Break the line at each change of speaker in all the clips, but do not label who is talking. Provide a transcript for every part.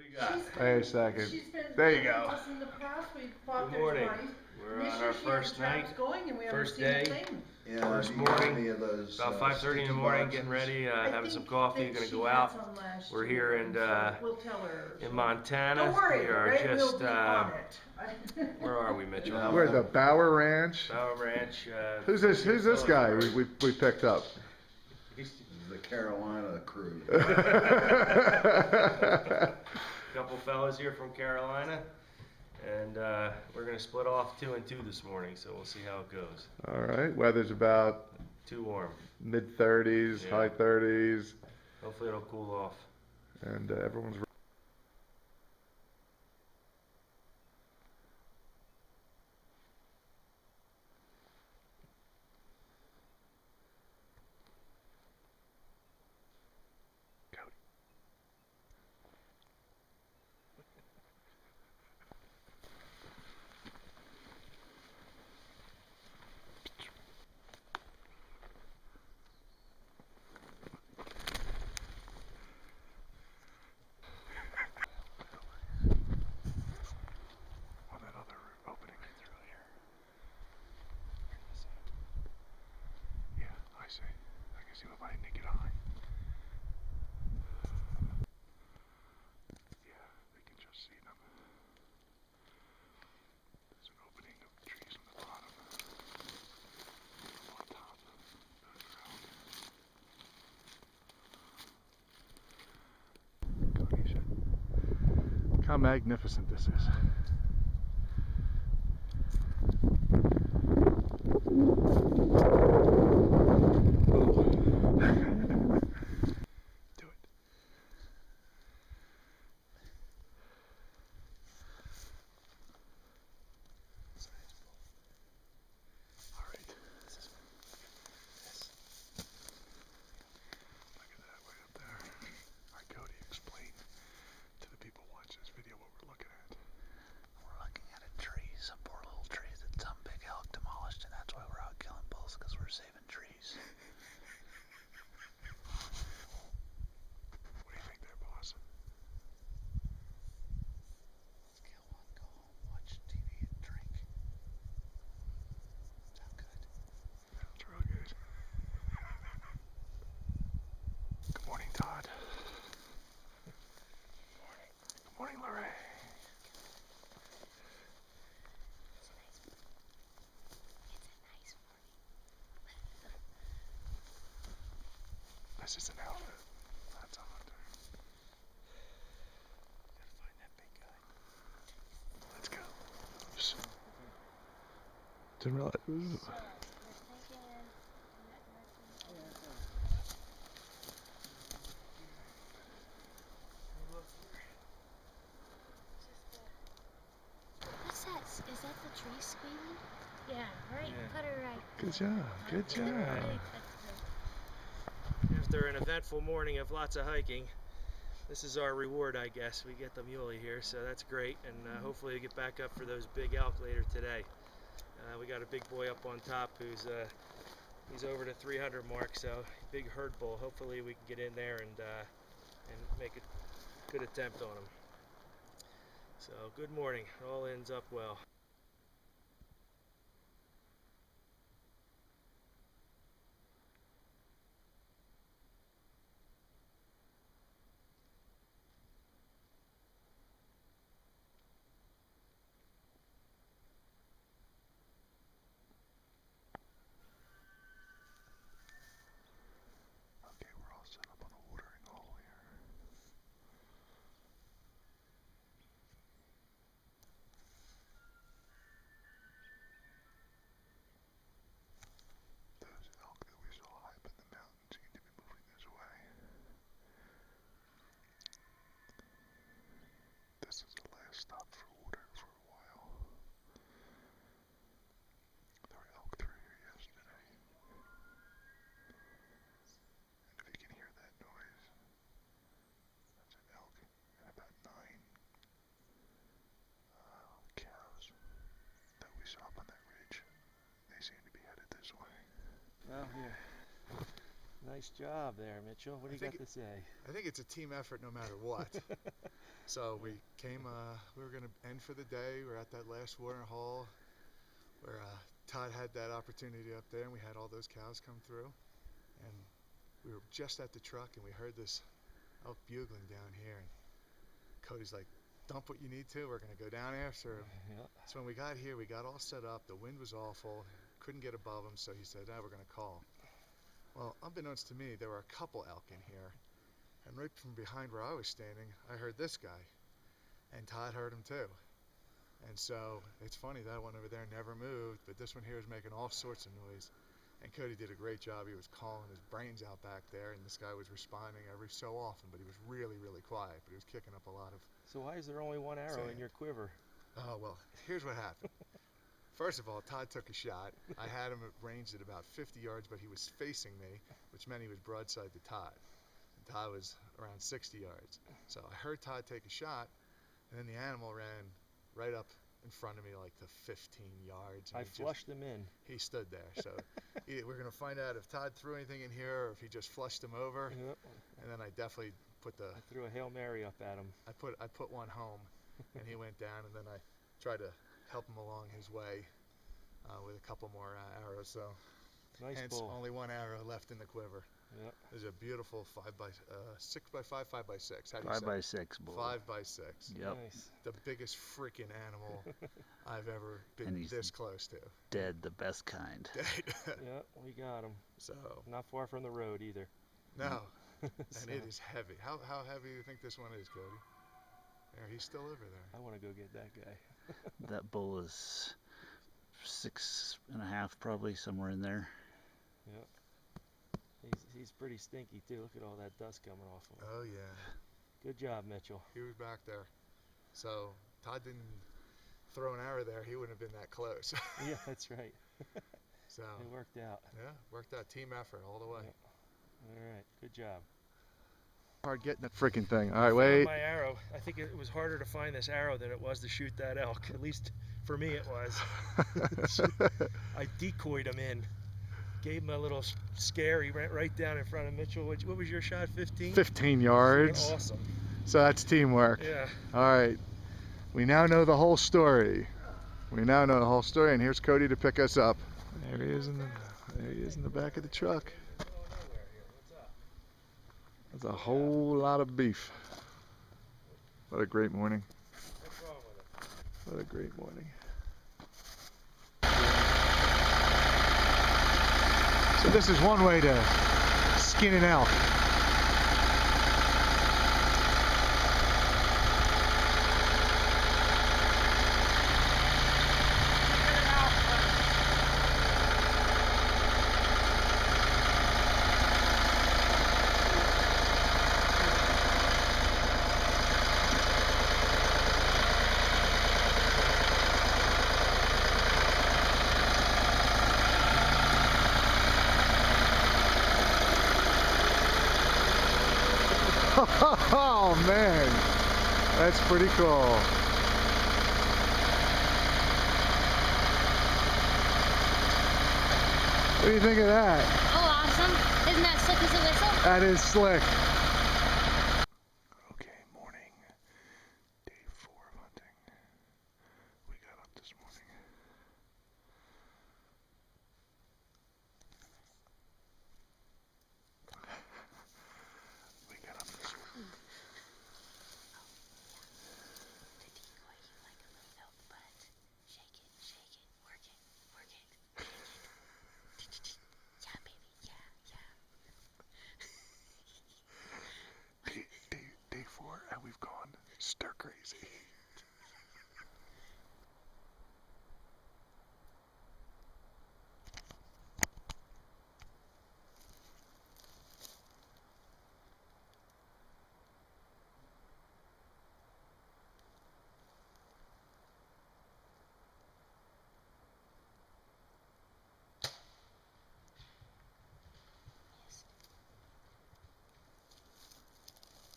we got?
Wait a second. There you go.
Good morning. We're on our first night, first day, first morning. About 5:30 in the morning, getting ready, having some coffee, gonna go out. We're here in Montana. We are just, where are we, Mitchell?
We're at the Bauer Ranch.
Bauer Ranch.
Who's this guy we picked up?
The Carolina crew.
Couple fellas here from Carolina, and we're gonna split off 2 and 2 this morning, so we'll see how it goes.
All right, weather's about
too warm,
mid-30s, high 30s.
Hopefully it'll cool off,
and everyone's how magnificent this is. Todd. Good morning, Lorraine.
It's a nice morning.
This is an outfit. That's on.
Gotta find that big guy.
Let's go. Oops. Didn't realize.
Is that the tree squealing? Yeah, right? Yeah. Put her right.
Good job, good job.
After an eventful morning of lots of hiking, this is our reward, I guess. We get the muley here, so that's great, and hopefully we get back up for those big elk later today. We got a big boy up on top who's he's over the 300 mark, so big herd bull. Hopefully we can get in there and make a good attempt on him. So good morning. It all ends up well.
Okay, we're all set up on a watering hole here. Those elk that we saw high up in the mountain seem to be moving this way. This is the last stop for water for a while. There were elk through here yesterday. And if you can hear that noise, that's an elk and about 9 cows that we saw up on that ridge. They seem to be headed this way.
Well, yeah. Nice job there, Mitchell. What do you got to say?
I think it's a team effort no matter what. So we came, we were going to end for the day. We're at that last watering hole where Todd had that opportunity up there, and we had all those cows come through. And we were just at the truck, and we heard this elk bugling down here. And Cody's like, dump what you need to. We're going to go down after him.
Yep.
So when we got here, we got all set up. The wind was awful. Couldn't get above him, so he said, we're going to call. Well, unbeknownst to me, there were a couple elk in here. And right from behind where I was standing, I heard this guy. And Todd heard him too. And so it's funny, that one over there never moved, but this one here was making all sorts of noise. And Cody did a great job. He was calling his brains out back there, and this guy was responding every so often, but he was really, really quiet. But he was kicking up a lot of...
So why is there only one arrow in your quiver?
Oh, well, here's what happened. First of all, Todd took a shot. I had him ranged at about 50 yards, but he was facing me, which meant he was broadside to Todd. And Todd was around 60 yards. So I heard Todd take a shot, and then the animal ran right up in front of me like to 15 yards.
I flushed him in.
He stood there. So we're going to find out if Todd threw anything in here or if he just flushed him over.
Yep.
And then I definitely put the...
I threw a Hail Mary up at him.
I put one home, and he went down, and then I tried to help him along his way with a couple more arrows. So
Nice
hence
bull.
only one arrow left in the quiver.
Yep.
There's a beautiful 6x5, 5x6. How do you
5x6 bull.
5x6.
Yep.
Nice.
The biggest freaking animal I've ever
And
been
he's
this close to.
Dead, the best kind.
Yep, we got him.
So
Not far from the road either.
no, and
So,
it is heavy. How heavy do you think this one is, Cody? There, he's still over there.
I want to go get that guy.
That bull is 6.5 probably, somewhere in there.
Yep. He's pretty stinky too. Look at all that dust coming off him.
Oh yeah.
Good job, Mitchell.
He was back there. So Todd didn't throw an arrow there. He wouldn't have been that close.
Yeah, that's right.
So
It worked out.
yeah, worked out. Team effort all the way.
Yep. All right, good job.
Hard getting that freaking thing. All right,
Found
wait.
my arrow. I think it was harder to find this arrow than it was to shoot that elk. At least for me it was. I decoyed him in. Gave him a little scare. He went right down in front of Mitchell. What was your shot, 15?
15 yards.
Awesome.
So that's teamwork.
Yeah.
All right. We now know the whole story. We now know the whole story, and here's Cody to pick us up. There he is in the back of the truck. That's a whole lot of beef. What a great morning.
What's wrong with it?
What a great morning. So this is one way to skin an elk. Oh man, that's pretty cool. What do you think of that?
Oh, awesome. Isn't that slick as a whistle?
That is slick. Okay, morning. Day 4 of hunting. We got up this morning. We got up this morning.
The decoy, you like a little butt. Shake it, work it, work it. Yeah, baby, yeah.
Day 4, and we've gone stir crazy.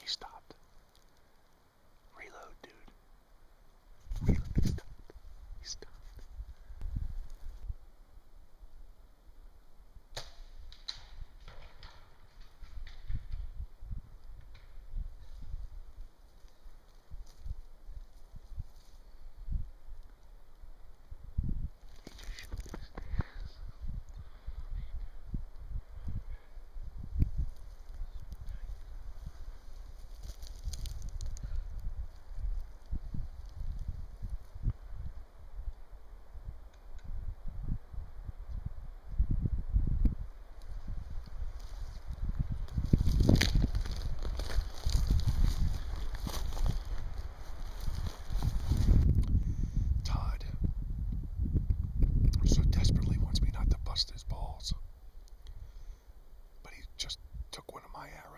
He stopped. Reload, dude.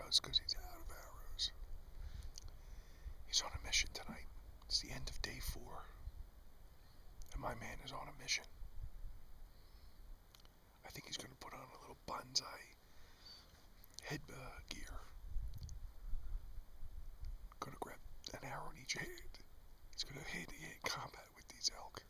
arrows because he's out of arrows. He's on a mission tonight. It's the end of day 4. And my man is on a mission. I think he's going to put on a little bonsai head gear. Going to grab an arrow in each hand. He's going to hand-to-hand combat with these elk.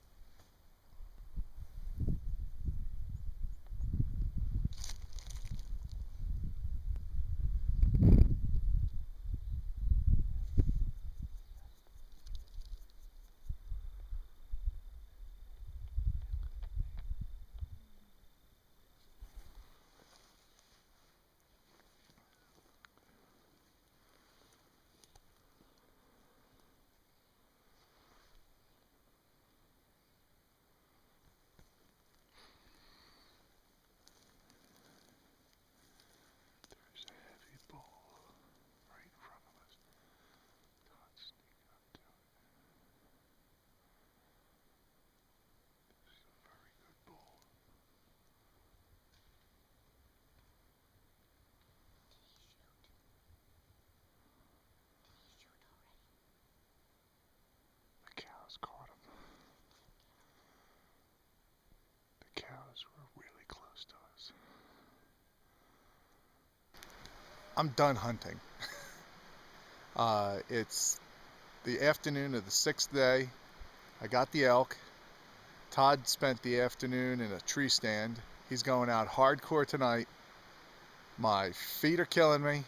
There's a heavy bull right in front of us. Todd's sneaking up to it. This is a very good bull. The cows caught him. The cows were really close to us. I'm done hunting. It's the afternoon of the 6th day. I got the elk. Todd spent the afternoon in a tree stand. He's going out hardcore tonight. My feet are killing me.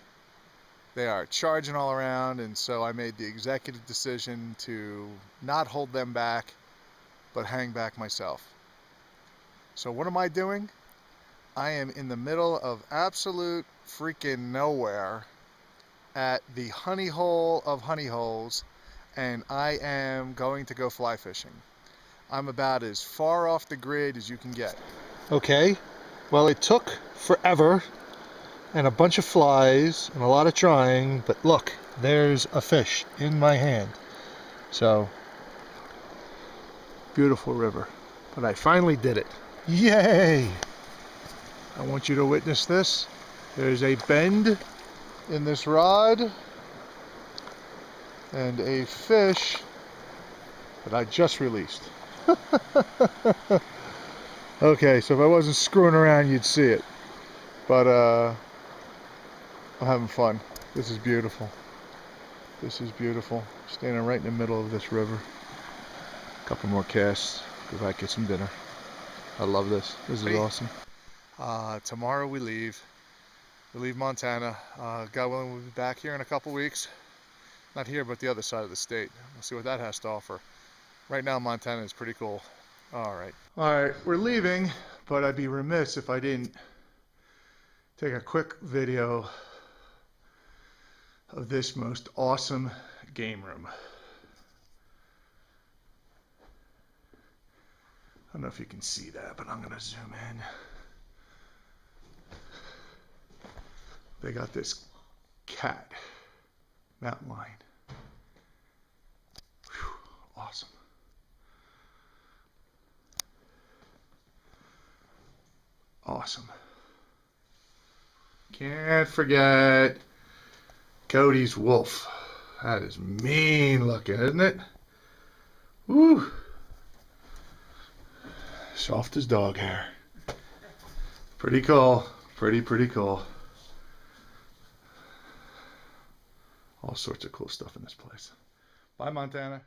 They are charging all around, and so I made the executive decision to not hold them back, but hang back myself. So what am I doing? I am in the middle of absolute freaking nowhere at the honey hole of honey holes, and I am going to go fly fishing. I'm about as far off the grid as you can get. Okay, well, it took forever and a bunch of flies and a lot of trying, but look, there's a fish in my hand. So, beautiful river. But I finally did it. Yay! I want you to witness this. There's a bend in this rod and a fish that I just released. Okay, so if I wasn't screwing around, you'd see it. But I'm having fun. This is beautiful. This is beautiful. Standing right in the middle of this river. A couple more casts. Go back, get some dinner. I love this. This is awesome. Tomorrow we leave. We leave Montana. God willing, we'll be back here in a couple weeks. Not here, but the other side of the state. We'll see what that has to offer. Right now, Montana is pretty cool. All right, we're leaving, but I'd be remiss if I didn't take a quick video of this most awesome game room. I don't know if you can see that, but I'm gonna zoom in. They got this cat, mountain lion. Whew, awesome. Awesome. Can't forget Cody's wolf. That is mean looking, isn't it? Woo! Soft as dog hair. Pretty cool. Pretty cool. All sorts of cool stuff in this place. Bye, Montana.